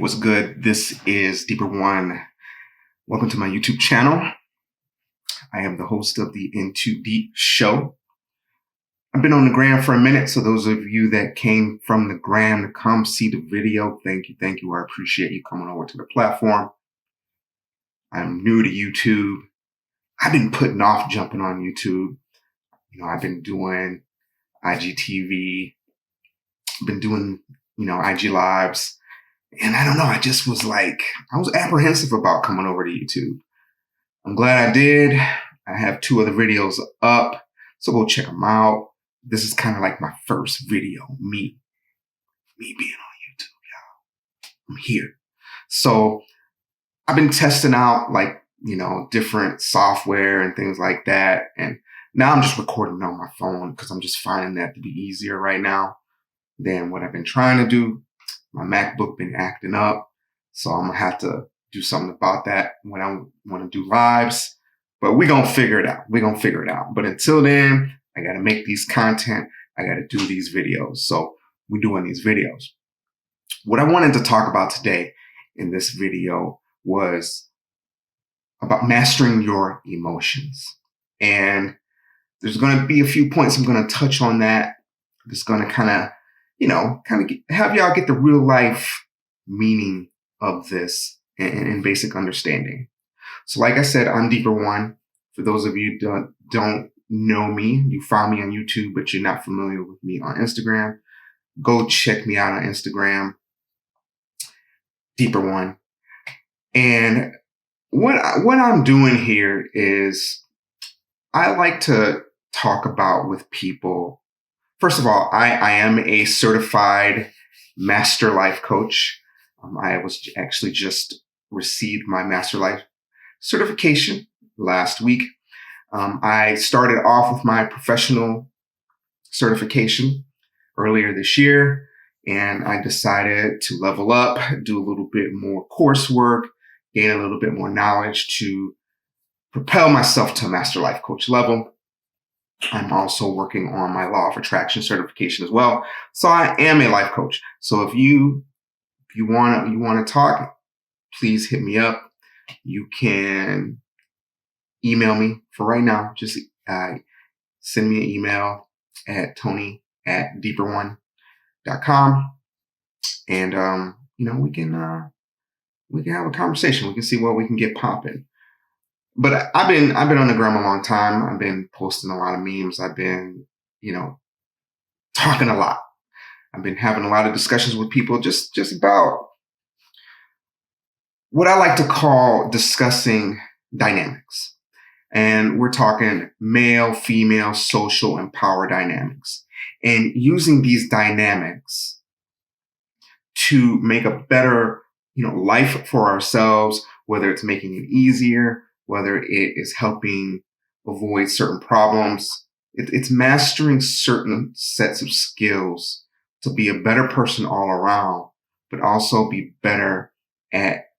What's good? This is Deeper One. Welcome to my YouTube channel. I am the host of the Into Deep show. I've been on the gram for a minute, so those of you that came from the gram to come see the video, thank you. I appreciate you coming over to the platform. I'm new to YouTube. I've been putting off jumping on YouTube. I've been doing IGTV, been doing, IG Lives. And I don't know, I was apprehensive about coming over to YouTube. I'm glad I did. I have 2 other videos up, so go check them out. This is kind of like my first video, me being on YouTube, y'all. I'm here. So I've been testing out different software and things like that. And now I'm just recording on my phone because I'm just finding that to be easier right now than what I've been trying to do. My MacBook been acting up, so I'm gonna have to do something about that when I want to do lives. But we're gonna figure it out. But until then, I gotta make these content. I gotta do these videos. So we're doing these videos. What I wanted to talk about today in this video was about mastering your emotions. And there's gonna be a few points I'm gonna touch on that. It's gonna kind of have y'all get the real life meaning of this and basic understanding. So like I said, I'm Deeper One. For those of you that don't know me, you found me on YouTube, but you're not familiar with me on Instagram, go check me out on Instagram, Deeper One. And what I'm doing here is I like to talk about with people. First of all, I am a certified master life coach. I was actually just received my master life certification last week. I started off with my professional certification earlier this year, and I decided to level up, do a little bit more coursework, gain a little bit more knowledge to propel myself to a master life coach level. I'm also working on my law of attraction certification as well. So I am a life coach. So if you want to talk, please hit me up. You can email me for right now. Just send me an email at tony@deeperone.com. And we can have a conversation. We can see what we can get popping. But I've been on the gram a long time. I've been posting a lot of memes. I've been, talking a lot. I've been having a lot of discussions with people just about what I like to call discussing dynamics. And we're talking male, female, social, and power dynamics. And using these dynamics to make a better, life for ourselves, whether it's making it easier, whether it is helping avoid certain problems. It's mastering certain sets of skills to be a better person all around, but also be better at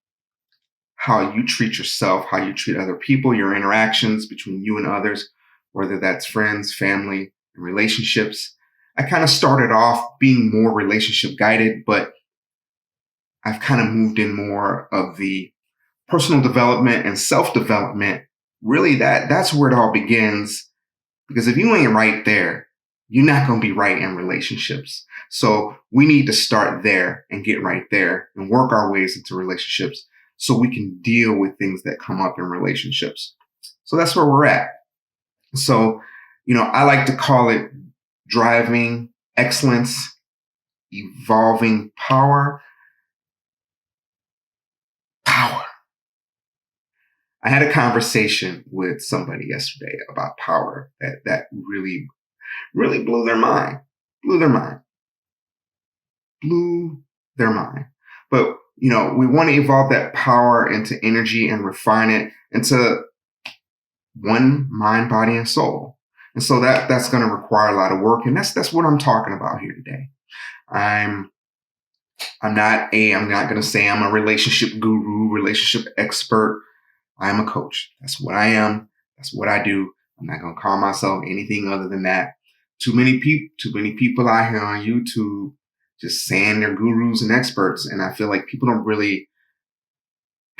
how you treat yourself, how you treat other people, your interactions between you and others, whether that's friends, family, and relationships. I kind of started off being more relationship guided, but I've kind of moved in more of the personal development and self-development. Really, that's where it all begins. Because if you ain't right there, you're not going to be right in relationships. So we need to start there and get right there and work our ways into relationships so we can deal with things that come up in relationships. So that's where we're at. So, I like to call it driving excellence, evolving power. I had a conversation with somebody yesterday about power that really, really blew their mind. But, we want to evolve that power into energy and refine it into one mind, body, and soul. And so that's going to require a lot of work. And that's what I'm talking about here today. I'm not going to say I'm a relationship guru, relationship expert. I'm a coach. That's what I am. That's what I do. I'm not going to call myself anything other than that. Too many people out here on YouTube just saying they're gurus and experts. And I feel like people don't really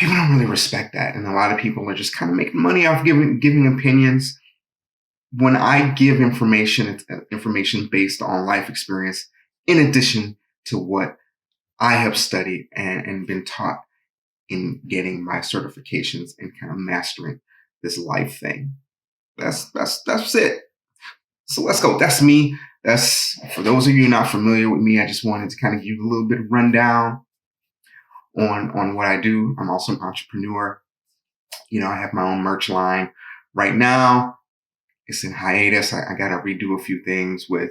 respect that. And a lot of people are just kind of making money off giving opinions. When I give information, it's information based on life experience, in addition to what I have studied and been taught in getting my certifications and kind of mastering this life thing. That's it. So let's go. That's me. That's, for those of you not familiar with me, I just wanted to kind of give you a little bit of rundown on what I do. I'm also an entrepreneur. I have my own merch line. Right now, it's in hiatus. I got to redo a few things with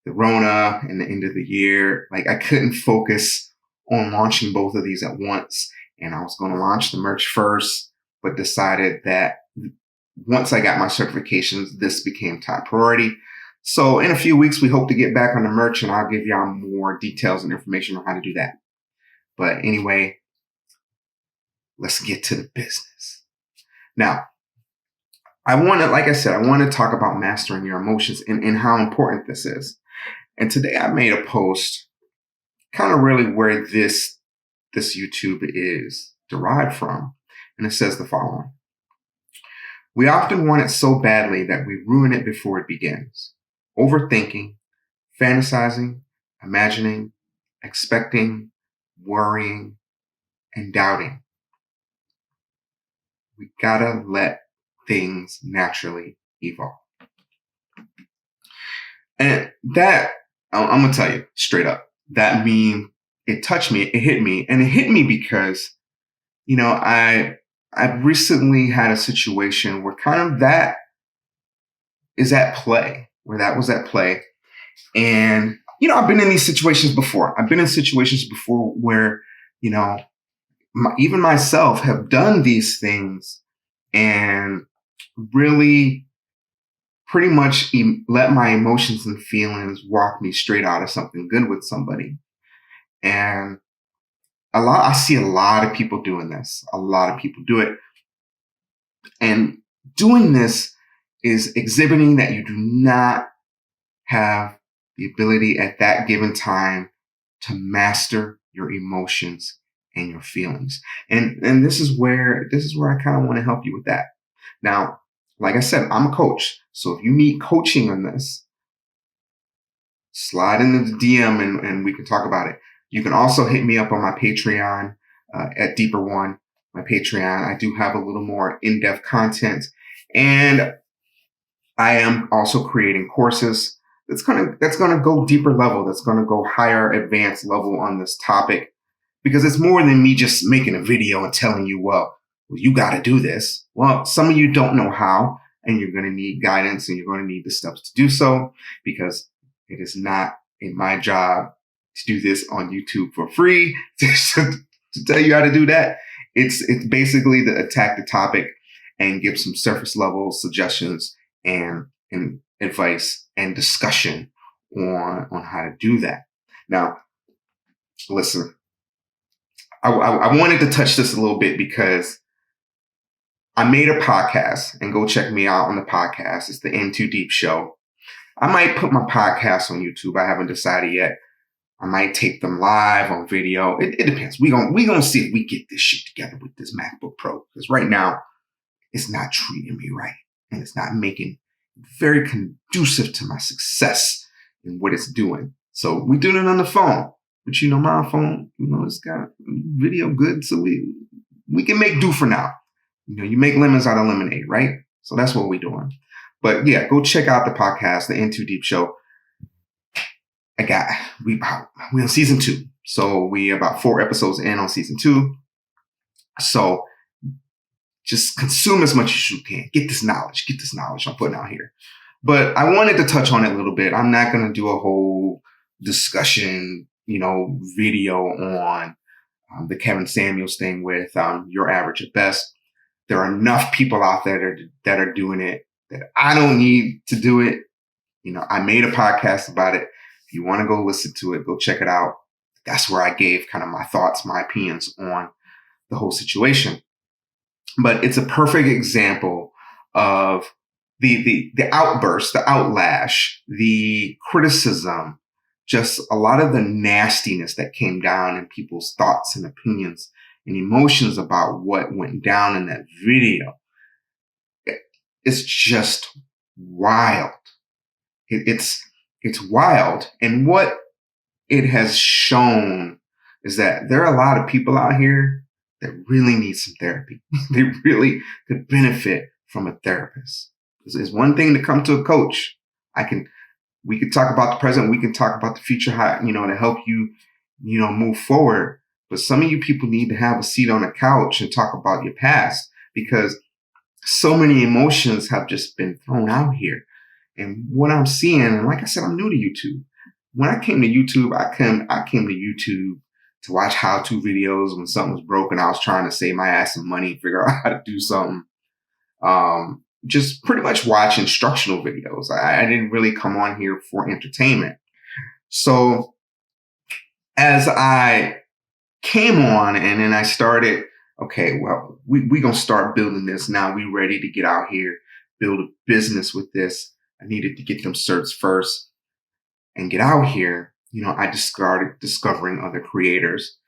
the Rona and the end of the year. Like, I couldn't focus on launching both of these at once. And I was going to launch the merch first, but decided that once I got my certifications, this became top priority. So in a few weeks, we hope to get back on the merch, and I'll give y'all more details and information on how to do that. But anyway, let's get to the business. Now, like I said, I want to talk about mastering your emotions and how important this is. And today I made a post kind of really where this YouTube is derived from. And it says the following: we often want it so badly that we ruin it before it begins. Overthinking, fantasizing, imagining, expecting, worrying, and doubting. We gotta let things naturally evolve. And that, I'm gonna tell you straight up, that meme, it touched me, it hit me. And it hit me because, I recently had a situation where kind of that is at play, where that was at play. And, I've been in these situations before. I've been in situations before where, even myself have done these things and really pretty much let my emotions and feelings walk me straight out of something good with somebody. And I see a lot of people doing this. A lot of people do it. And doing this is exhibiting that you do not have the ability at that given time to master your emotions and your feelings. And this is where I kind of want to help you with that. Now, like I said, I'm a coach. So if you need coaching on this, slide into the DM and we can talk about it. You can also hit me up on my Patreon at Deeper One, my Patreon. I do have a little more in-depth content, and I am also creating courses that's gonna go deeper level, that's gonna go higher advanced level on this topic, because it's more than me just making a video and telling you, well, you got to do this. Well, some of you don't know how, and you're going to need guidance, and you're going to need the steps to do so, because it is not in my job to do this on YouTube for free to tell you how to do that. It's basically to attack the topic and give some surface level suggestions and advice and discussion on how to do that. Now, listen, I wanted to touch this a little bit because I made a podcast, and go check me out on the podcast. It's the In Too Deep Show. I might put my podcast on YouTube. I haven't decided yet. I might take them live on video. It depends. We're gonna see if we get this shit together with this MacBook Pro. Because right now, it's not treating me right. And it's not making it very conducive to my success in what it's doing. So we're doing it on the phone. But my phone, it's got video good. So we can make do for now. You make lemons out of lemonade, right? So that's what we're doing. But yeah, go check out the podcast, the In Too Deep Show. We're on season 2. So we about 4 episodes in on season 2. So just consume as much as you can. Get this knowledge I'm putting out here. But I wanted to touch on it a little bit. I'm not going to do a whole discussion, video on the Kevin Samuels thing with Your Average at Best. There are enough people out there that are doing it that I don't need to do it. I made a podcast about it. If you want to go listen to it, go check it out. That's where I gave kind of my thoughts, my opinions on the whole situation. But it's a perfect example of the outburst, the outlash, the criticism just a lot of the nastiness that came down in people's thoughts and opinions and emotions about what went down in that video. It's just wild. It's wild. And what it has shown is that there are a lot of people out here that really need some therapy. They really could benefit from a therapist. It's one thing to come to a coach. We could talk about the present. We can talk about the future, how, to help you, move forward. But some of you people need to have a seat on a couch and talk about your past, because so many emotions have just been thrown out here. And what I'm seeing, and like I said, I'm new to YouTube. When I came to YouTube, I came to YouTube to watch how-to videos. When something was broken, I was trying to save my ass some money, figure out how to do something. Just pretty much watch instructional videos. I didn't really come on here for entertainment. So as I came on and then I started, okay, well, we going to start building this. Now we ready to get out here, build a business with this. I needed to get them certs first and get out here. I just started discovering other creators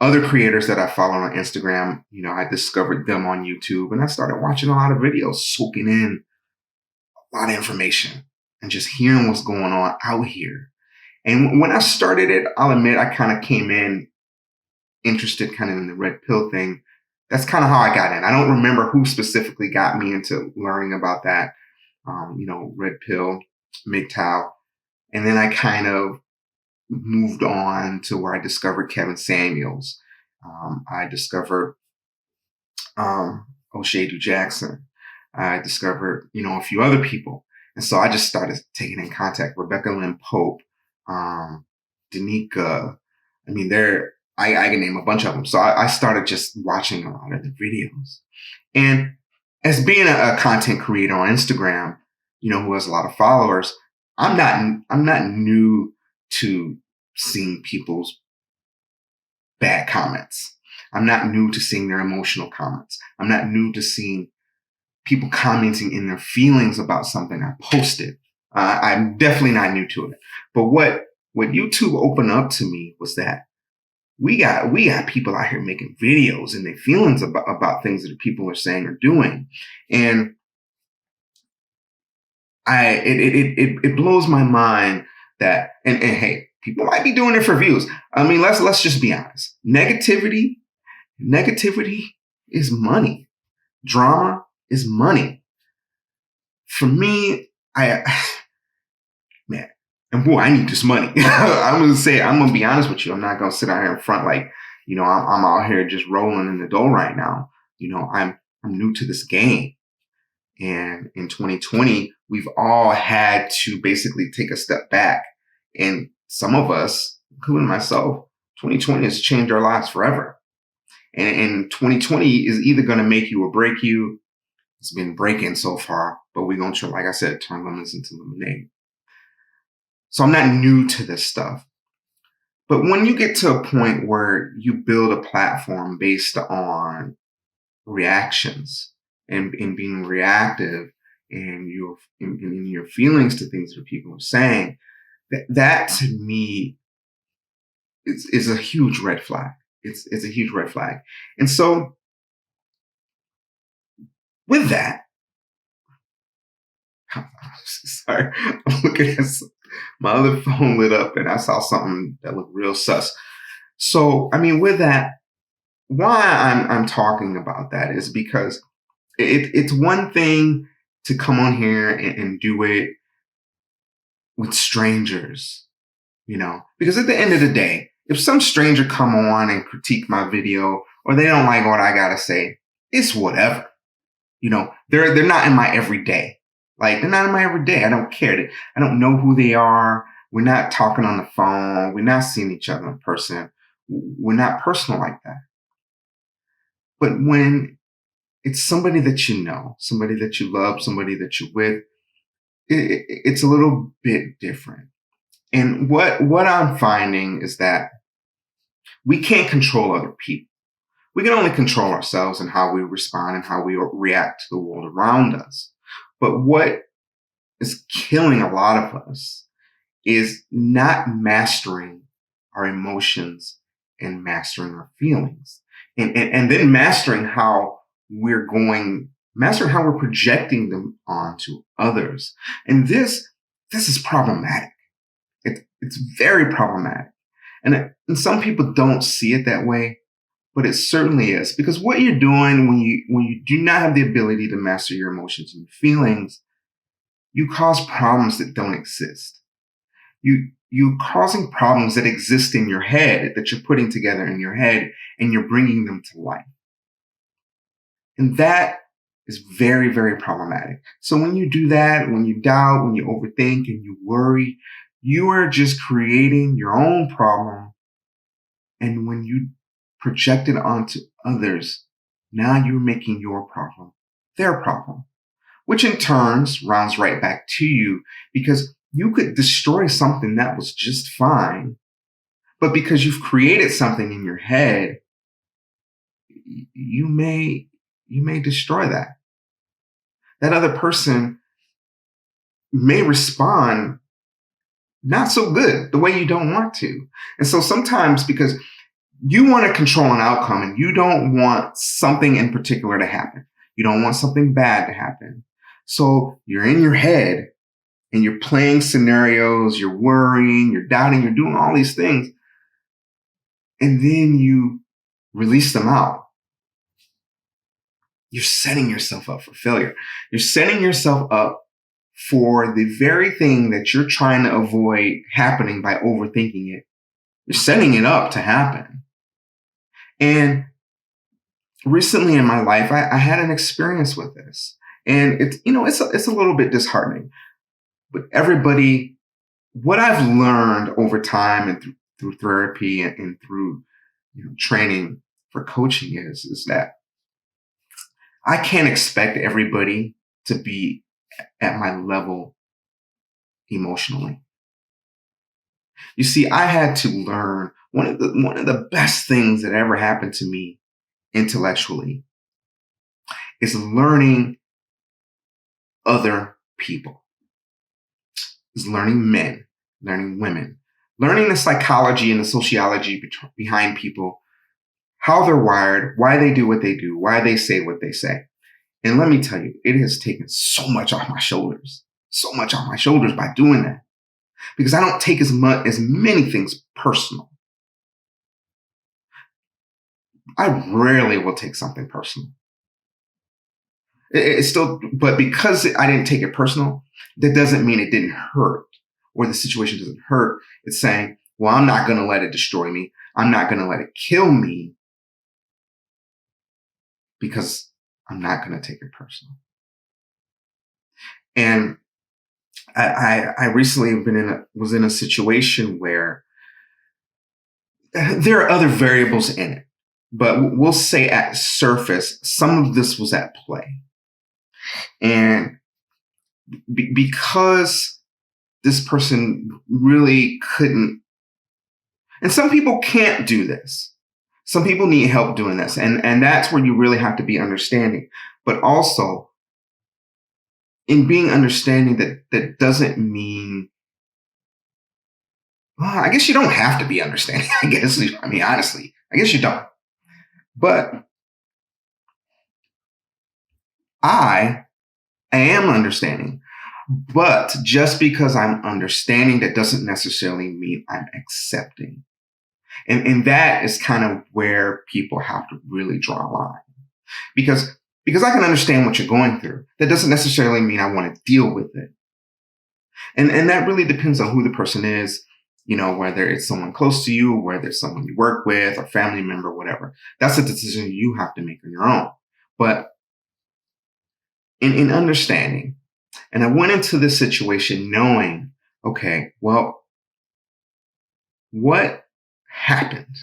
that I follow on Instagram. I discovered them on YouTube, and I started watching a lot of videos, soaking in a lot of information and just hearing what's going on out here. And when I started it, I'll admit I kind of came in interested kind of in the red pill thing. That's kind of how I got in. I don't remember who specifically got me into learning about that, red pill, MGTOW. And then I kind of moved on to where I discovered Kevin Samuels. I discovered O'Shea Jackson. I discovered, a few other people. And so I just started taking in contact. Rebecca Lynn Pope, Danica. I mean, I can name a bunch of them. So I started just watching a lot of the videos. And as being a content creator on Instagram, who has a lot of followers, I'm not new to seeing people's bad comments. I'm not new to seeing their emotional comments. I'm not new to seeing people commenting in their feelings about something I posted. I'm definitely not new to it. But what YouTube opened up to me was that we got people out here making videos and their feelings about things that people are saying or doing. And it blows my mind that, and hey, people might be doing it for views. I mean, let's just be honest. Negativity is money. Drama is money. For me, man, and boy, I need this money. I'm gonna be honest with you. I'm not gonna sit out here in front like, I'm out here just rolling in the dough right now. I'm new to this game. And in 2020, we've all had to basically take a step back. And some of us, including myself, 2020 has changed our lives forever. And 2020 is either going to make you or break you. It's been breaking so far, but we're going to, like I said, turn lemons into lemonade. So I'm not new to this stuff. But when you get to a point where you build a platform based on reactions and being reactive and your feelings to things that people are saying, that to me is a huge red flag. It's a huge red flag. And so with that, sorry, I'm looking at my other phone lit up and I saw something that looked real sus. So, I mean, with that, why I'm talking about that is because it's one thing to come on here and do it with strangers, because at the end of the day, if some stranger come on and critique my video or they don't like what I got to say, it's whatever. They're not in my everyday. Like, they're not in my everyday. I don't care. I don't know who they are. We're not talking on the phone. We're not seeing each other in person. We're not personal like that. But when it's somebody that you know, somebody that you love, somebody that you're with, it's a little bit different. And what I'm finding is that we can't control other people. We can only control ourselves and how we respond and how we react to the world around us. But what is killing a lot of us is not mastering our emotions and mastering our feelings. And then mastering how we're projecting them onto others. And this is problematic. It's very problematic. And some people don't see it that way, but it certainly is, because what you're doing when you do not have the ability to master your emotions and feelings, you cause problems that don't exist. You causing problems that exist in your head, that you're putting together in your head, and you're bringing them to life. And that is very, very problematic. So when you do that, when you doubt, when you overthink and you worry, you are just creating your own problem. And when you project it onto others, now you're making your problem their problem, which in turns rounds right back to you, because you could destroy something that was just fine. But because you've created something in your head, you may destroy that. That other person may respond not so good, the way you don't want to. And so sometimes, because you want to control an outcome and you don't want something in particular to happen, you don't want something bad to happen. So you're in your head and you're playing scenarios, you're worrying, you're doubting, you're doing all these things. And then you release them out. You're setting yourself up for failure. You're setting yourself up for the very thing that you're trying to avoid happening by overthinking it. You're setting it up to happen. And recently in my life, I had an experience with this. And it's a little bit disheartening. But what I've learned over time and through therapy and through training for coaching is that I can't expect everybody to be at my level emotionally. You see, I had to learn one of the best things that ever happened to me intellectually is learning other people. Is learning men, learning women, learning the psychology and the sociology behind people, how they're wired, why they do what they do, why they say what they say. And let me tell you, it has taken so much off my shoulders by doing that, because I don't take as many things personal. I rarely will take something personal. It's still, but because I didn't take it personal, that doesn't mean it didn't hurt or the situation doesn't hurt. It's saying, well, I'm not going to let it destroy me. I'm not going to let it kill me, because I'm not going to take it personal. And I recently was in a situation where there are other variables in it, but we'll say at surface, some of this was at play. And because this person really couldn't, and some people can't do this. Some people need help doing this. And that's where you really have to be understanding. But also, in being understanding, that doesn't mean, well, I guess you don't have to be understanding. Honestly, I guess you don't. But I am understanding. But just because I'm understanding, that doesn't necessarily mean I'm accepting. And that is kind of where people have to really draw a line. Because I can understand what you're going through, that doesn't necessarily mean I want to deal with it. And that really depends on who the person is, whether it's someone close to you, whether it's someone you work with, or family member, whatever. That's a decision you have to make on your own. But in understanding, and I went into this situation knowing, okay, well, what happened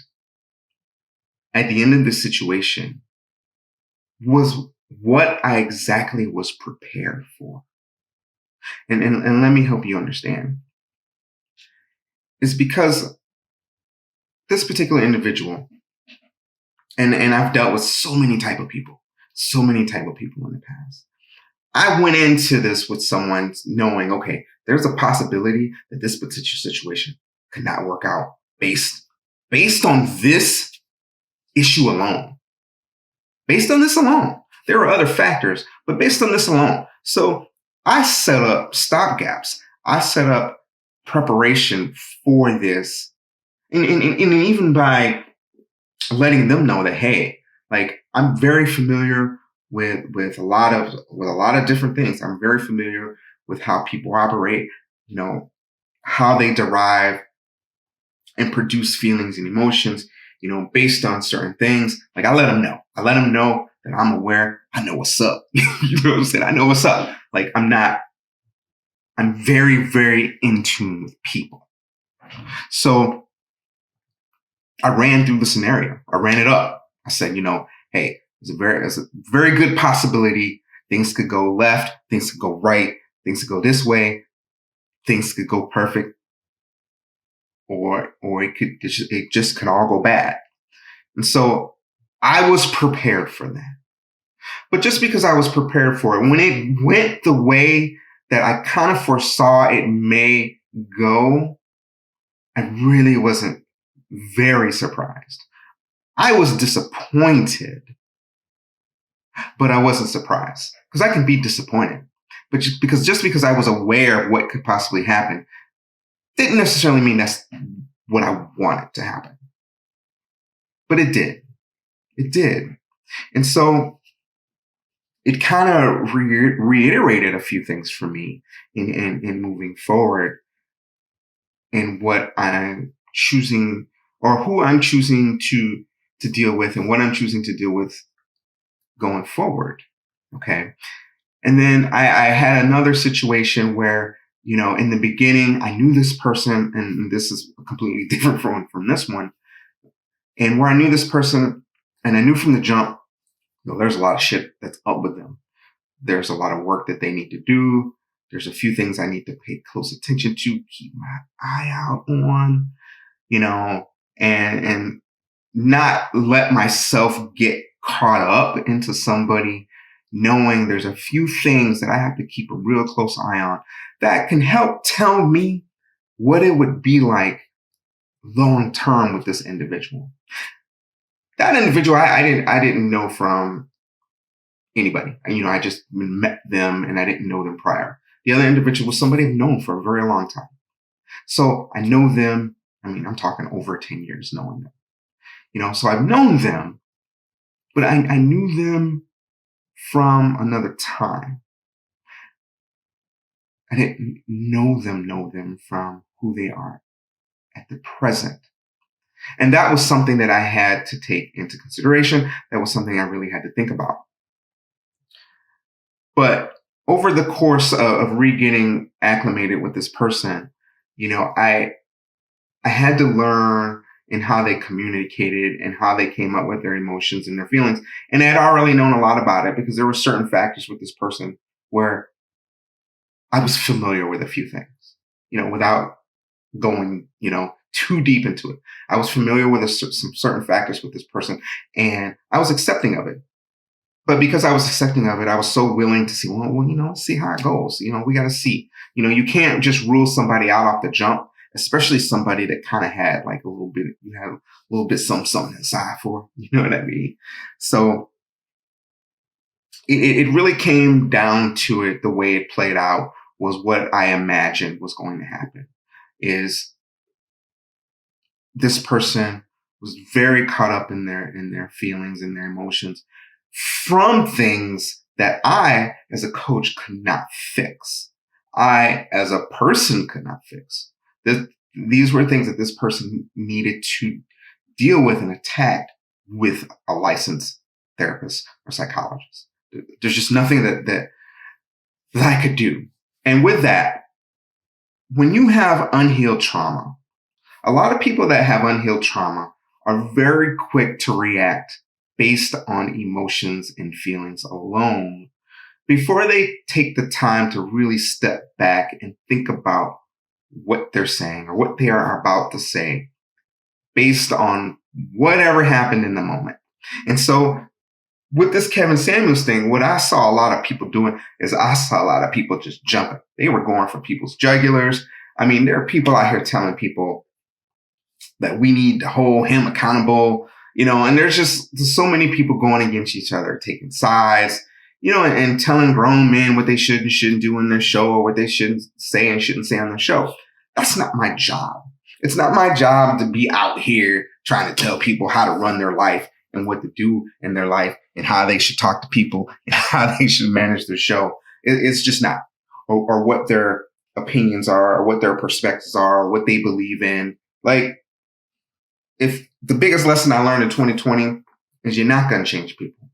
at the end of this situation was what I exactly was prepared for. And let me help you understand. It's because this particular individual, and I've dealt with so many type of people in the past. I went into this with someone knowing, okay, there's a possibility that this particular situation could not work out based on this issue alone. Based on this alone. There are other factors, but based on this alone. So I set up stopgaps. I set up preparation for this. And even by letting them know that, hey, like, I'm very familiar with a lot of different things. I'm very familiar with how people operate, how they derive and produce feelings and emotions, based on certain things. Like, I let them know. I let them know that I'm aware. I know what's up. You know what I'm saying? I know what's up. Like, I'm very, very in tune with people. So I ran through the scenario. I ran it up. I said, hey, there's a very good possibility things could go left, things could go right, things could go this way, things could go perfect, or it just could all go bad. And so I was prepared for that. But just because I was prepared for it, when it went the way that I kind of foresaw it may go, I really wasn't very surprised. I was disappointed, but I wasn't surprised, because I can be disappointed. But just because I was aware of what could possibly happen didn't necessarily mean that's what I wanted to happen. But it did. It did. And so it kind of reiterated a few things for me in moving forward, in what I'm choosing, or who I'm choosing to deal with, and what I'm choosing to deal with going forward. Okay. And then I had another situation where, in the beginning, I knew this person, and this is completely different from this one, and where I knew this person, and I knew from the jump, there's a lot of shit that's up with them. There's a lot of work that they need to do. There's a few things I need to pay close attention to, keep my eye out on, and not let myself get caught up into somebody, knowing there's a few things that I have to keep a real close eye on that can help tell me what it would be like long term with this individual. That individual, I didn't know from anybody. I just met them and I didn't know them prior. The other individual was somebody I've known for a very long time. So I know them. I'm talking over 10 years knowing them. So I've known them, but I knew them from another time. I didn't know them from who they are at the present. And that was something that I had to take into consideration. That was something I really had to think about. But over the course of re-getting acclimated with this person, I had to learn in how they communicated and how they came up with their emotions and their feelings. And I had already known a lot about it, because there were certain factors with this person where I was familiar with a few things, without going, too deep into it. I was familiar with some certain factors with this person, and I was accepting of it. But because I was accepting of it, I was so willing to see, see how it goes. We got to see. You can't just rule somebody out off the jump, especially somebody that kind of had like a little bit something inside for, you know what I mean? So it really came down to it. The way it played out was what I imagined was going to happen. Is this person was very caught up in their feelings and their emotions from things that I, as a coach, could not fix. I, as a person, could not fix. These were things that this person needed to deal with and attack with a licensed therapist or psychologist. There's just nothing that I could do. And with that, when you have unhealed trauma, a lot of people that have unhealed trauma are very quick to react based on emotions and feelings alone, before they take the time to really step back and think about what they're saying or what they are about to say based on whatever happened in the moment. And so with this Kevin Samuels thing, what I saw a lot of people doing is I saw a lot of people just jumping. They were going for people's jugulars. I mean, there are people out here telling people that we need to hold him accountable, and there's so many people going against each other, taking sides, and telling grown men what they should and shouldn't do in their show or what they should say and shouldn't say on their show. That's not my job. It's not my job to be out here trying to tell people how to run their life and what to do in their life and how they should talk to people and how they should manage their show. It's just not, or what their opinions are, or what their perspectives are, or what they believe in. Like, if the biggest lesson I learned in 2020 is you're not going to change people.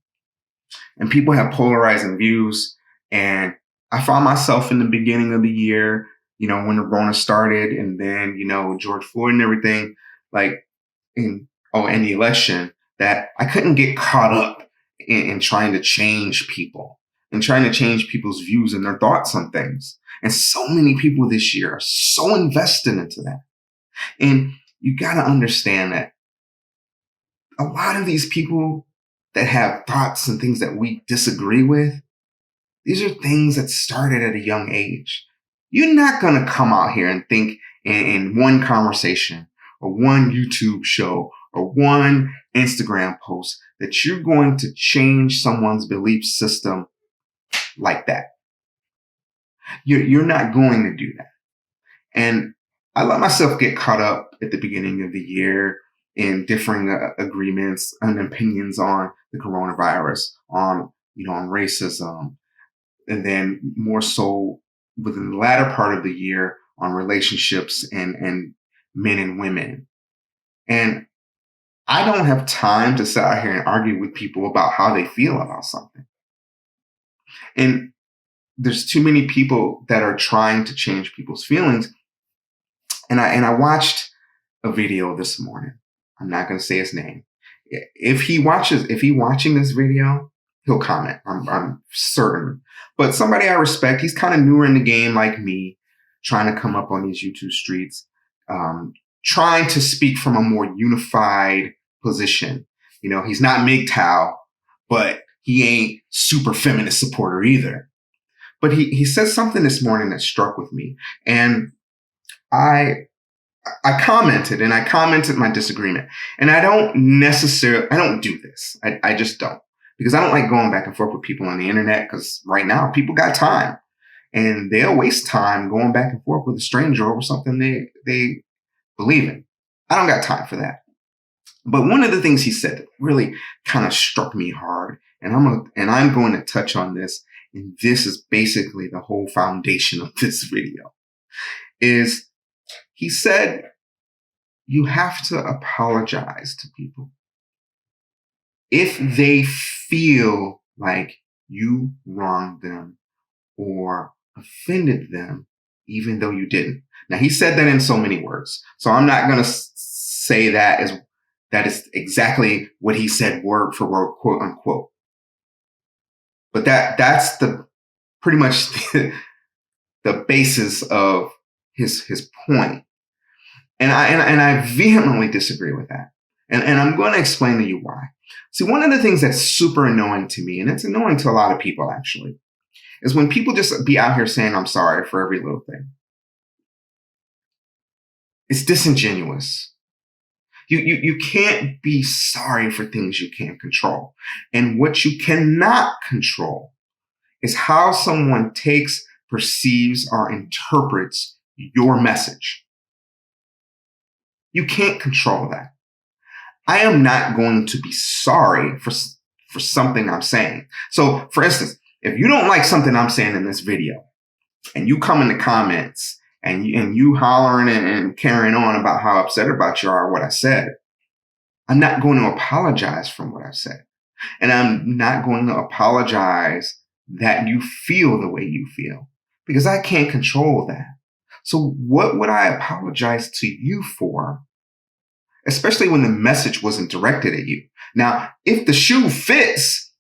And people have polarizing views. And I found myself in the beginning of the year, when the Rona started, and then, George Floyd and everything, and the election, that I couldn't get caught up in trying to change people and trying to change people's views and their thoughts on things. And so many people this year are so invested into that. And you got to understand that a lot of these people that have thoughts and things that we disagree with, these are things that started at a young age. You're not going to come out here and think in one conversation or one YouTube show or one Instagram post that you're going to change someone's belief system like that. You're not going to do that. And I let myself get caught up at the beginning of the year in differing agreements and opinions on the coronavirus, on racism, and then more so within the latter part of the year on relationships and men and women. And I don't have time to sit out here and argue with people about how they feel about something. And there's too many people that are trying to change people's feelings. And I watched a video this morning. I'm not going to say his name. If he watching this video, he'll comment. I'm certain. But somebody I respect, he's kind of newer in the game like me, trying to come up on these YouTube streets, trying to speak from a more unified position. He's not MGTOW, but he ain't super feminist supporter either. But he said something this morning that struck with me. And I commented my disagreement. And I don't do this. I just don't. Because I don't like going back and forth with people on the internet, because right now people got time. And they'll waste time going back and forth with a stranger over something they believe in. I don't got time for that. But one of the things he said that really kind of struck me hard, and I'm going to touch on this, and this is basically the whole foundation of this video, is he said, you have to apologize to people if they feel like you wronged them or offended them, even though you didn't. Now, he said that in so many words, so I'm not going to say that is exactly what he said word for word, quote unquote. But that's the pretty much the basis of his point. And I vehemently disagree with that. And I'm going to explain to you why. See, one of the things that's super annoying to me, and it's annoying to a lot of people actually, is when people just be out here saying, I'm sorry for every little thing. It's disingenuous. You can't be sorry for things you can't control. And what you cannot control is how someone takes, perceives, or interprets your message. You can't control that. I am not going to be sorry for something I'm saying. So, for instance, if you don't like something I'm saying in this video, and you come in the comments and you hollering and carrying on about how upset about you are what I said, I'm not going to apologize for what I've said. And I'm not going to apologize that you feel the way you feel, because I can't control that. So what would I apologize to you for? Especially when the message wasn't directed at you. Now, if the shoe fits,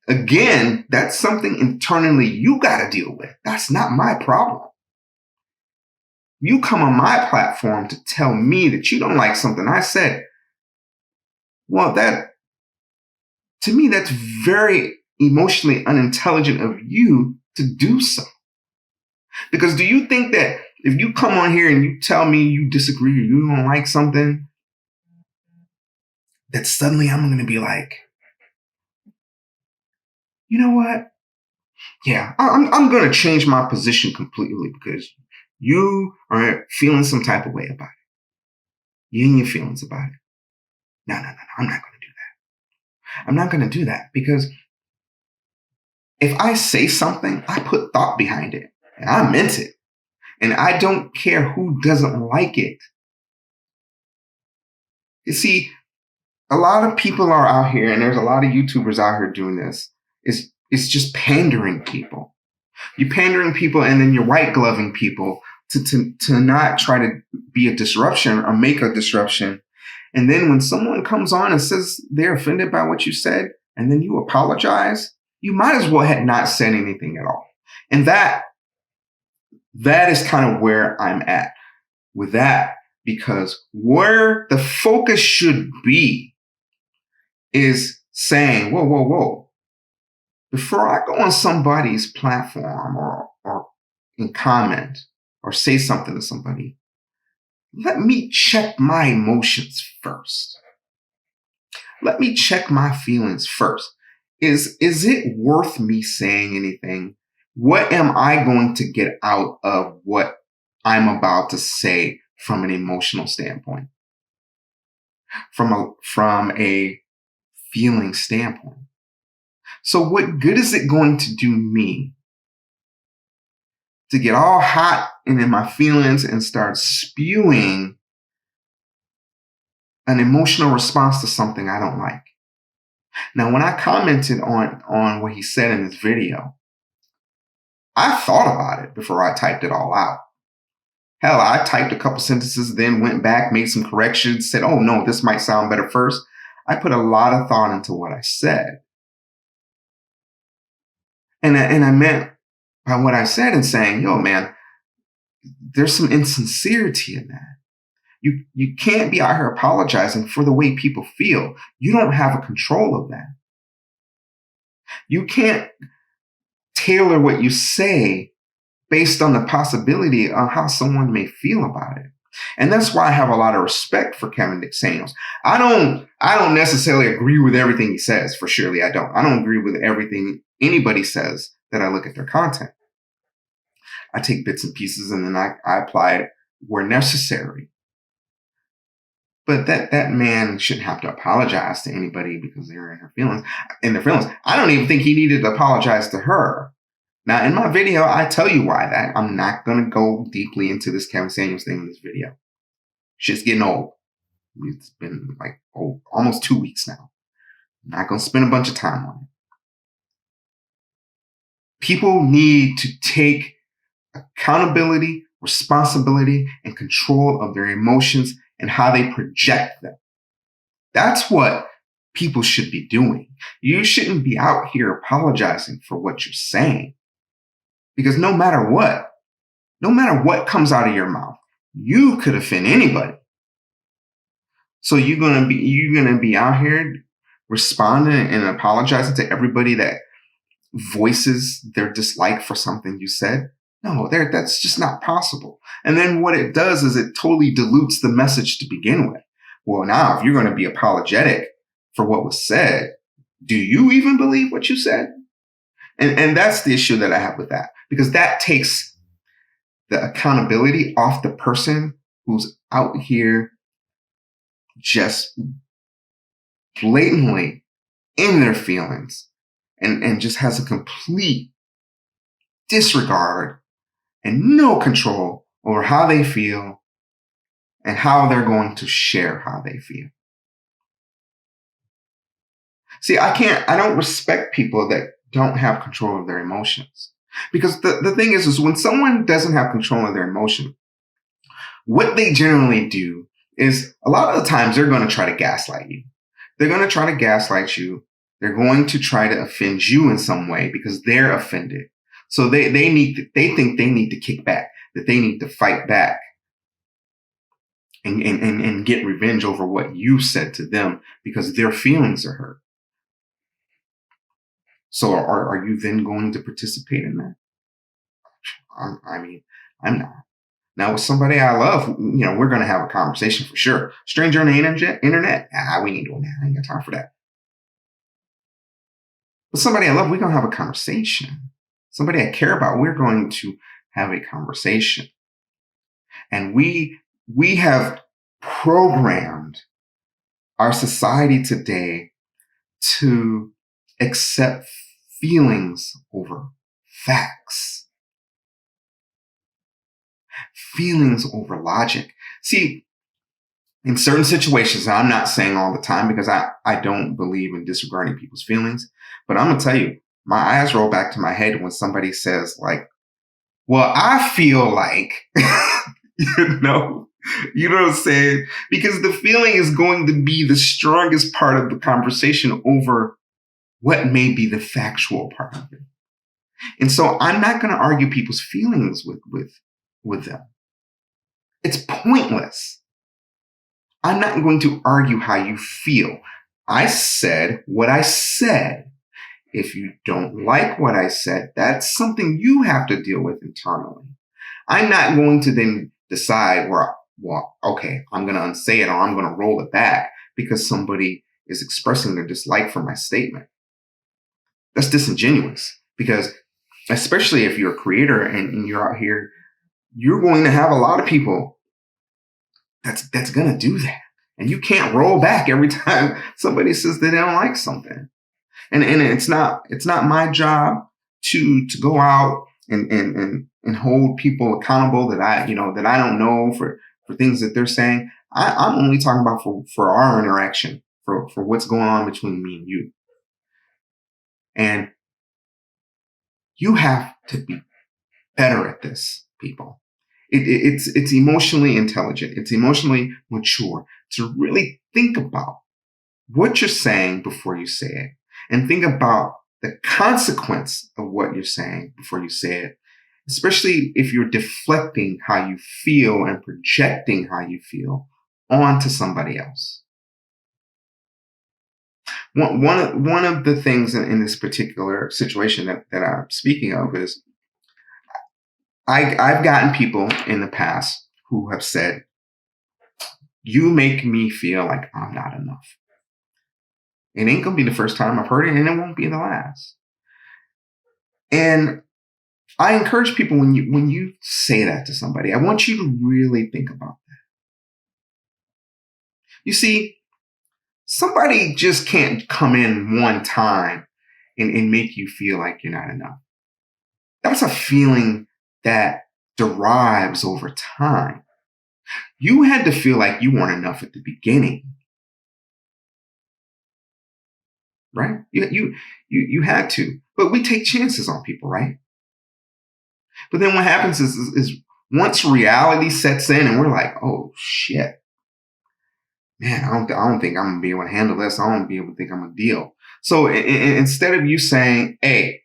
again, that's something internally you got to deal with. That's not my problem. You come on my platform to tell me that you don't like something I said. Well, that To me, that's very emotionally unintelligent of you to do so. Because do you think that if you come on here and you tell me you disagree or you don't like something, that suddenly I'm going to be like, you know what? Yeah, I'm going to change my position completely because you are feeling some type of way about it. You and your feelings about it. No. I'm not going to do that. I'm not going to do that because if I say something, I put thought behind it and I meant it. And I don't care who doesn't like it. You see, a lot of people are out here, and there's a lot of YouTubers out here doing this. It's just pandering people. You're pandering people, and then you're white gloving people to not try to be a disruption or make a disruption. And then when someone comes on and says they're offended by what you said, and then you apologize, you might as well have not said anything at all. And that is kind of where I'm at with that, because where the focus should be is saying, whoa. Before I go on somebody's platform or in comment or say something to somebody, let me check my emotions first. Let me check my feelings first. Is it worth me saying anything? What am I going to get out of what I'm about to say from an emotional standpoint? From a feeling standpoint. So what good is it going to do me to get all hot and in my feelings and start spewing an emotional response to something I don't like? Now, when I commented on what he said in this video, I thought about it before I typed it all out. Hell, I typed a couple sentences, then went back, made some corrections, said, oh no, this might sound better first. I put a lot of thought into what I said. And I meant by what I said and saying, yo, man, there's some insincerity in that. You can't be out here apologizing for the way people feel. You don't have a control of that. You can't tailor what you say based on the possibility of how someone may feel about it. And that's why I have a lot of respect for Kevin Samuels. I don't necessarily agree with everything he says, for surely I don't. I don't agree with everything anybody says that I look at their content. I take bits and pieces and then I apply it where necessary. But that man shouldn't have to apologize to anybody because they're in their feelings. I don't even think he needed to apologize to her. Now, in my video, I tell you why that. I'm not going to go deeply into this Kevin Samuels thing in this video. Shit's getting old. It's been like almost 2 weeks now. I'm not going to spend a bunch of time on it. People need to take accountability, responsibility, and control of their emotions and how they project them. That's what people should be doing. You shouldn't be out here apologizing for what you're saying. Because no matter what comes out of your mouth, you could offend anybody. So you're gonna be out here responding and apologizing to everybody that voices their dislike for something you said? No, that's just not possible. And then what it does is it totally dilutes the message to begin with. Well, now if you're going to be apologetic for what was said, do you even believe what you said? And that's the issue that I have with that, because that takes the accountability off the person who's out here just blatantly in their feelings and just has a complete disregard and no control over how they feel and how they're going to share how they feel. See, I don't respect people that don't have control of their emotions. Because the thing is when someone doesn't have control of their emotion, what they generally do is a lot of the times they're going to try to gaslight you. They're going to try to gaslight you. They're going to try to offend you in some way because they're offended. So they think they need to kick back, that they need to fight back and get revenge over what you said to them because their feelings are hurt. So are you then going to participate in that? I'm not. Now with somebody I love, we're going to have a conversation for sure. Stranger on the internet, we ain't doing that. I ain't got time for that. But somebody I love, we're going to have a conversation. Somebody I care about, we're going to have a conversation. And we have programmed our society today to accept feelings over facts, feelings over logic. See, in certain situations, I'm not saying all the time because I don't believe in disregarding people's feelings, but I'm going to tell you, my eyes roll back to my head when somebody says like, well, I feel like, you know, you know what I'm saying? Because the feeling is going to be the strongest part of the conversation over what may be the factual part of it. And so I'm not going to argue people's feelings with them. It's pointless. I'm not going to argue how you feel. I said what I said. If you don't like what I said, that's something you have to deal with internally. I'm not going to then decide okay, I'm going to unsay it or I'm going to roll it back because somebody is expressing their dislike for my statement. That's disingenuous because especially if you're a creator and you're out here, you're going to have a lot of people that's going to do that. And you can't roll back every time somebody says they don't like something. And it's not my job to go out and hold people accountable that I don't know for things that they're saying. I'm only talking about for our interaction, for what's going on between me and you. And you have to be better at this, people. It's emotionally intelligent. It's emotionally mature to really think about what you're saying before you say it. And think about the consequence of what you're saying before you say it, especially if you're deflecting how you feel and projecting how you feel onto somebody else. One of the things in this particular situation that I'm speaking of is I've gotten people in the past who have said, you make me feel like I'm not enough. It ain't going to be the first time I've heard it, and it won't be the last. And I encourage people when you say that to somebody, I want you to really think about that. You see, somebody just can't come in one time and make you feel like you're not enough. That's a feeling that derives over time. You had to feel like you weren't enough at the beginning. Right? You had to. But we take chances on people, right? But then what happens is once reality sets in and we're like, oh shit, man, I don't think I'm gonna be able to handle this. I don't be able to think I'm gonna deal. So instead of you saying, hey,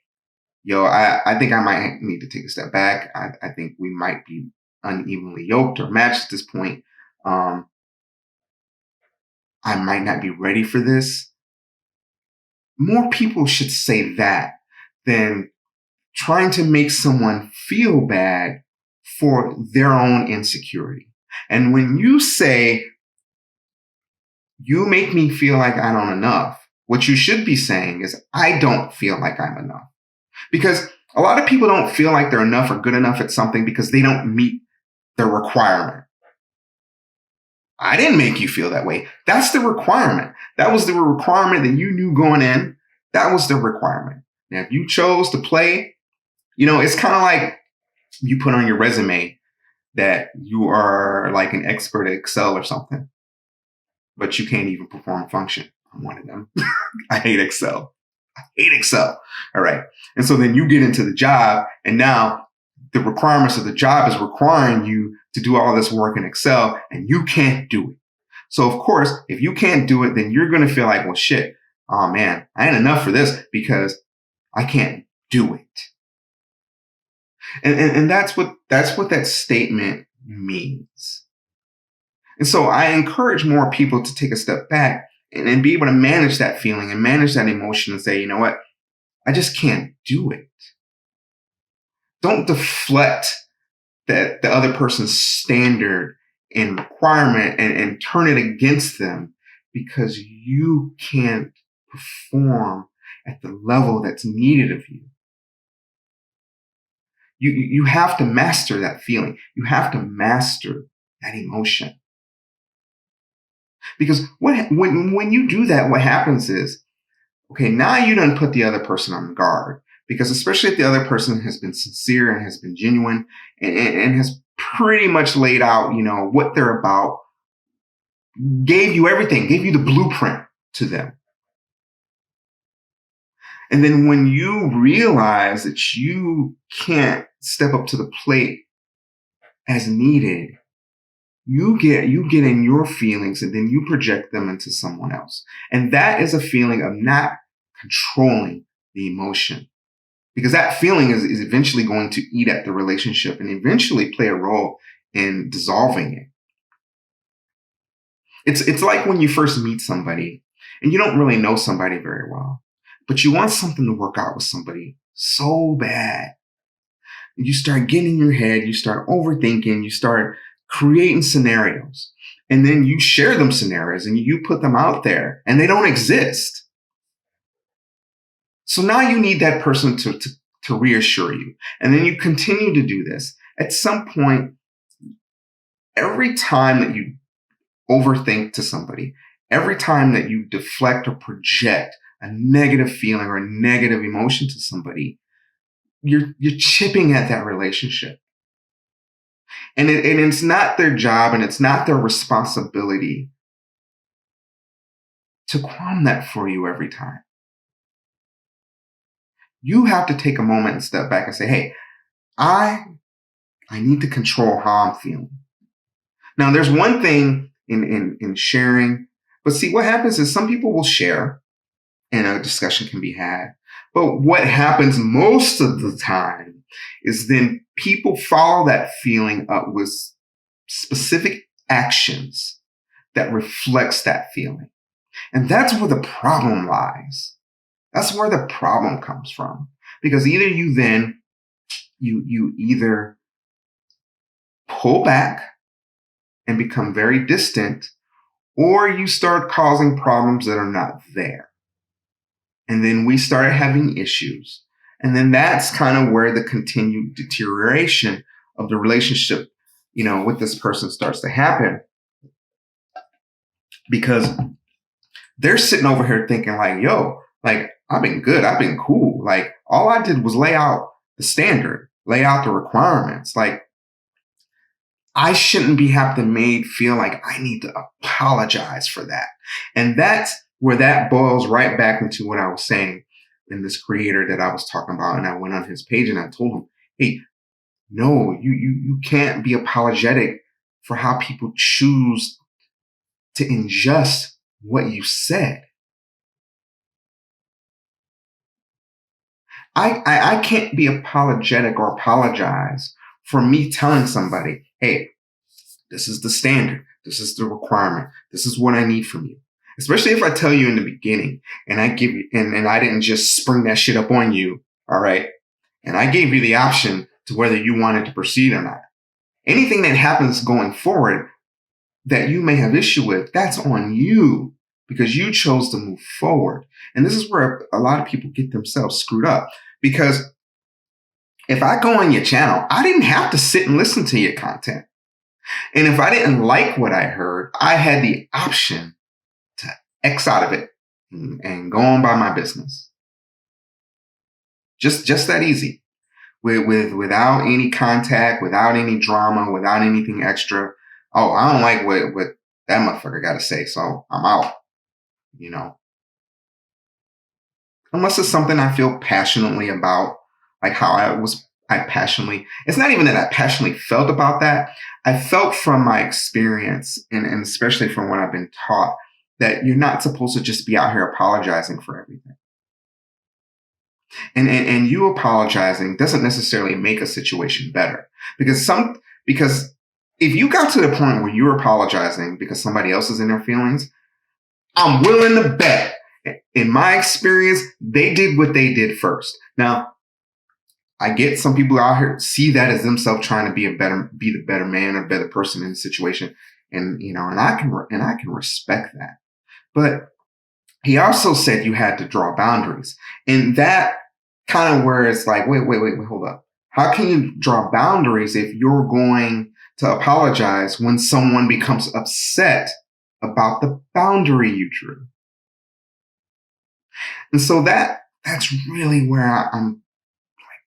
yo, I think I might need to take a step back. I think we might be unevenly yoked or matched at this point. I might not be ready for this. More people should say that than trying to make someone feel bad for their own insecurity. And when you say, you make me feel like I don't enough, what you should be saying is, I don't feel like I'm enough. Because a lot of people don't feel like they're enough or good enough at something because they don't meet the requirement. I didn't make you feel that way. That's the requirement. That was the requirement that you knew going in. That was the requirement. Now, if you chose to play, it's kind of like you put on your resume that you are like an expert at Excel or something, but you can't even perform a function on one of them. I hate Excel. All right. And so then you get into the job and now the requirements of the job is requiring you to do all this work in Excel and you can't do it. So of course, if you can't do it, then you're going to feel like, well, shit, oh man, I ain't enough for this because I can't do it. And that's what that statement means. And so I encourage more people to take a step back and be able to manage that feeling and manage that emotion and say, you know what? I just can't do it. Don't deflect that the other person's standard and requirement and turn it against them because you can't perform at the level that's needed of you. You have to master that feeling. You have to master that emotion. Because when you do that, what happens is, okay, now you done put the other person on guard. Because especially if the other person has been sincere and has been genuine and has pretty much laid out, what they're about, gave you everything, gave you the blueprint to them. And then when you realize that you can't step up to the plate as needed, you get in your feelings and then you project them into someone else. And that is a feeling of not controlling the emotion. Because that feeling is eventually going to eat at the relationship and eventually play a role in dissolving it. It's like when you first meet somebody and you don't really know somebody very well, but you want something to work out with somebody so bad. You start getting in your head, you start overthinking, you start creating scenarios, and then you share them scenarios and you put them out there and they don't exist. So now you need that person to reassure you. And then you continue to do this. At some point, every time that you overthink to somebody, every time that you deflect or project a negative feeling or a negative emotion to somebody, you're chipping at that relationship. And it's not their job and it's not their responsibility to qualm that for you every time. You have to take a moment and step back and say, hey, I need to control how I'm feeling. Now, there's one thing in sharing, but see, what happens is some people will share and a discussion can be had. But what happens most of the time is then people follow that feeling up with specific actions that reflects that feeling. And that's where the problem lies. That's where the problem comes from. Because either you either pull back and become very distant, or you start causing problems that are not there. And then we start having issues. And then that's kind of where the continued deterioration of the relationship, with this person starts to happen. Because they're sitting over here thinking like, yo, like, I've been good. I've been cool. Like, all I did was lay out the standard, lay out the requirements. Like, I shouldn't be having made feel like I need to apologize for that. And that's where that boils right back into what I was saying in this creator that I was talking about. And I went on his page and I told him, hey, no, you can't be apologetic for how people choose to ingest what you said. I can't be apologetic or apologize for me telling somebody, hey, this is the standard. This is the requirement. This is what I need from you. Especially if I tell you in the beginning and I give you, and I didn't just spring that shit up on you. All right. And I gave you the option to whether you wanted to proceed or not. Anything that happens going forward that you may have issue with, that's on you because you chose to move forward. And this is where a lot of people get themselves screwed up, because if I go on your channel, I didn't have to sit and listen to your content. And if I didn't like what I heard, I had the option to X out of it and go on by my business. Just that easy. Without any contact, without any drama, without anything extra. Oh, I don't like what that motherfucker got to say, so I'm out. Unless it's something I feel passionately about, like how it's not even that I passionately felt about that. I felt from my experience and especially from what I've been taught that you're not supposed to just be out here apologizing for everything. And you apologizing doesn't necessarily make a situation better, because if you got to the point where you're apologizing because somebody else is in their feelings, I'm willing to bet In my experience, they did what they did first. Now, I get some people out here see that as themselves trying to be the better man or better person in the situation. And, and I can respect that. But he also said you had to draw boundaries. And that kind of where it's like, wait, hold up. How can you draw boundaries if you're going to apologize when someone becomes upset about the boundary you drew? And so that's really where I'm like,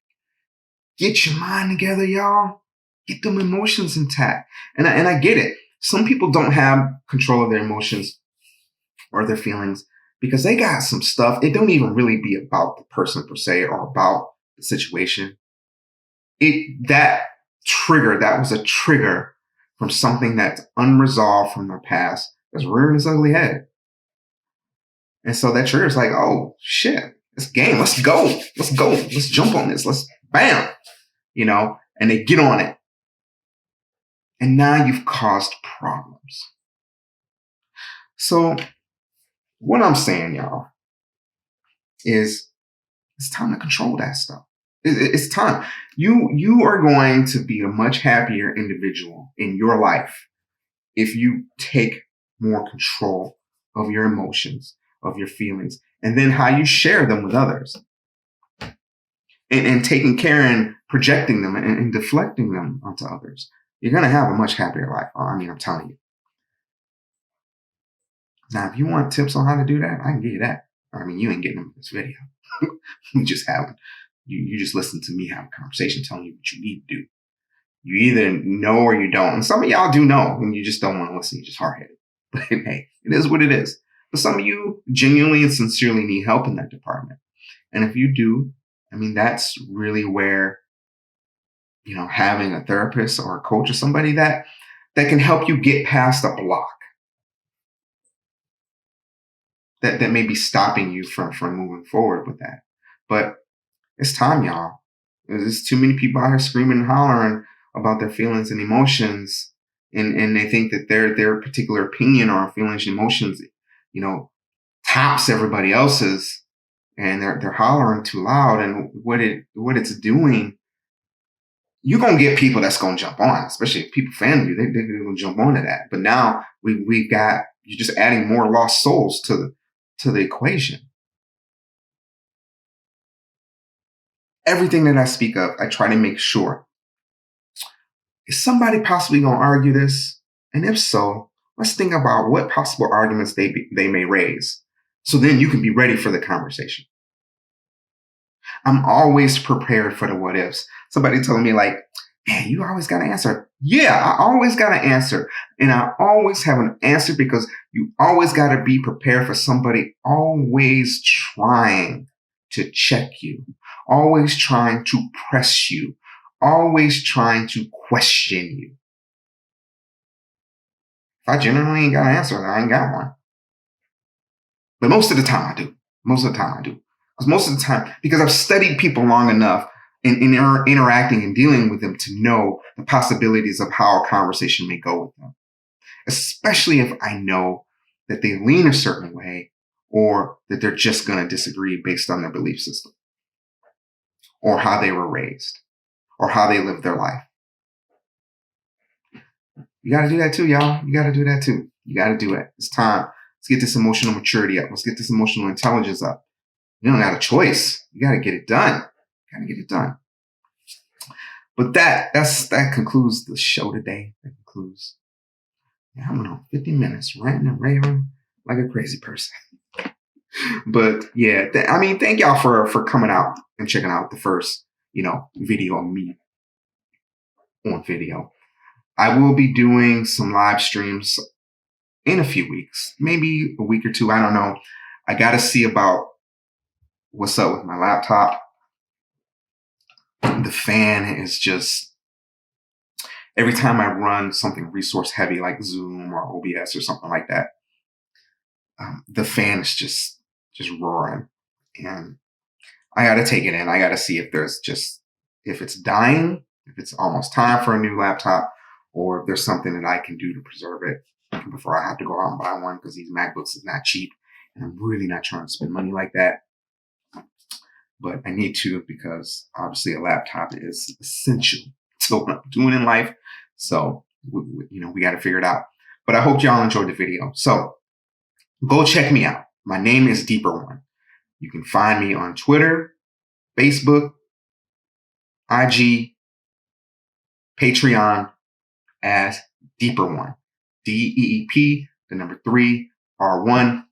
get your mind together, y'all. Get them emotions intact. And I get it. Some people don't have control of their emotions or their feelings because they got some stuff. It don't even really be about the person per se or about the situation. That was a trigger from something that's unresolved from their past that's rearing its ugly head. And so that trigger is like, oh shit, this game, let's go. Let's jump on this. Let's bam, and they get on it. And now you've caused problems. So what I'm saying, y'all, is it's time to control that stuff. It's time. You are going to be a much happier individual in your life if you take more control of your emotions, of your feelings, and then how you share them with others. And taking care and projecting them and deflecting them onto others. You're going to have a much happier life. I mean, I'm telling you. Now, if you want tips on how to do that, I can give you that. I mean, you ain't getting them in this video. You just haven't. You just listen to me have a conversation telling you what you need to do. You either know or you don't. And some of y'all do know, and you just don't want to listen. You're just hard-headed. But hey, it is what it is. But some of you genuinely and sincerely need help in that department. And if you do, I mean, that's really where, having a therapist or a coach or somebody that can help you get past a block that may be stopping you from moving forward with that. But it's time, y'all. There's too many people out here screaming and hollering about their feelings and emotions, and they think that their particular opinion or feelings and emotions, tops everybody else's, and they're hollering too loud. And what it's doing, you're gonna get people that's gonna jump on, especially if people fan you. They're gonna jump onto that. But now we've got, you're just adding more lost souls to the equation. Everything that I speak of, I try to make sure, is somebody possibly going to argue this? And if so, let's think about what possible arguments they may raise. So then you can be ready for the conversation. I'm always prepared for the what ifs. Somebody telling me like, man, you always got an answer. Yeah, I always got an answer. And I always have an answer because you always got to be prepared for somebody always trying to check you, always trying to press you, always trying to question you. If I genuinely ain't got an answer, I ain't got one. But most of the time I do. Because most of the time, because I've studied people long enough in interacting and dealing with them to know the possibilities of how a conversation may go with them. Especially if I know that they lean a certain way or that they're just going to disagree based on their belief system or how they were raised or how they live their life. You got to do that too, y'all. You got to do that too. You got to do it. It's time. Let's get this emotional maturity up. Let's get this emotional intelligence up. You don't got a choice. You got to get it done. But that concludes the show today. That concludes. I don't know, 50 minutes ranting and raving like a crazy person. But yeah, thank y'all for coming out and checking out the first, video of me on video. I will be doing some live streams in a few weeks, maybe a week or two. I don't know. I got to see about what's up with my laptop. The fan is just, every time I run something resource heavy like Zoom or OBS or something like that, the fan is just roaring. And I got to take it in. I got to see if it's dying, if it's almost time for a new laptop, or if there's something that I can do to preserve it before I have to go out and buy one, because these MacBooks is not cheap. And I'm really not trying to spend money like that. But I need to, because obviously a laptop is essential to what I'm doing in life. So, we got to figure it out. But I hope y'all enjoyed the video. So go check me out. My name is Deeper One. You can find me on Twitter, Facebook, IG, Patreon as Deeper One. DEEP, the number 3, R1.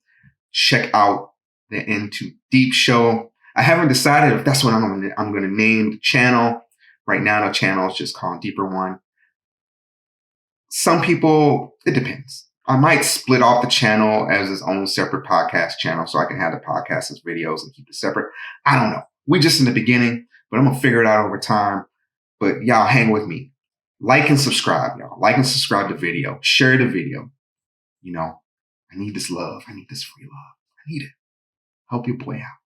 Check out the Into Deep show. I haven't decided if that's what I'm going to name the channel. Right now, the channel is just called Deeper One. Some people, it depends. I might split off the channel as its own separate podcast channel so I can have the podcast as videos and keep it separate. I don't know. We're just in the beginning, but I'm going to figure it out over time. But y'all hang with me. Like and subscribe, y'all. Like and subscribe to the video. Share the video. I need this love. I need this free love. I need it. Help your boy out.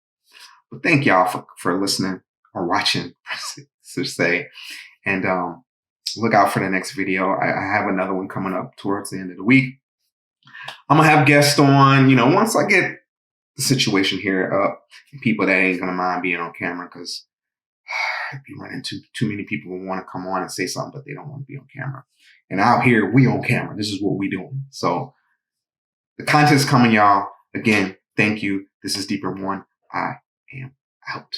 But thank y'all for listening or watching, to say. And look out for the next video. I have another one coming up towards the end of the week. I'm going to have guests on, once I get the situation here up, and people that ain't going to mind being on camera, because I'd be running into too many people who want to come on and say something, but they don't want to be on camera. And out here, we on camera. This is what we doing. So the content's coming, y'all. Again, thank you. This is Deeper One. I am out.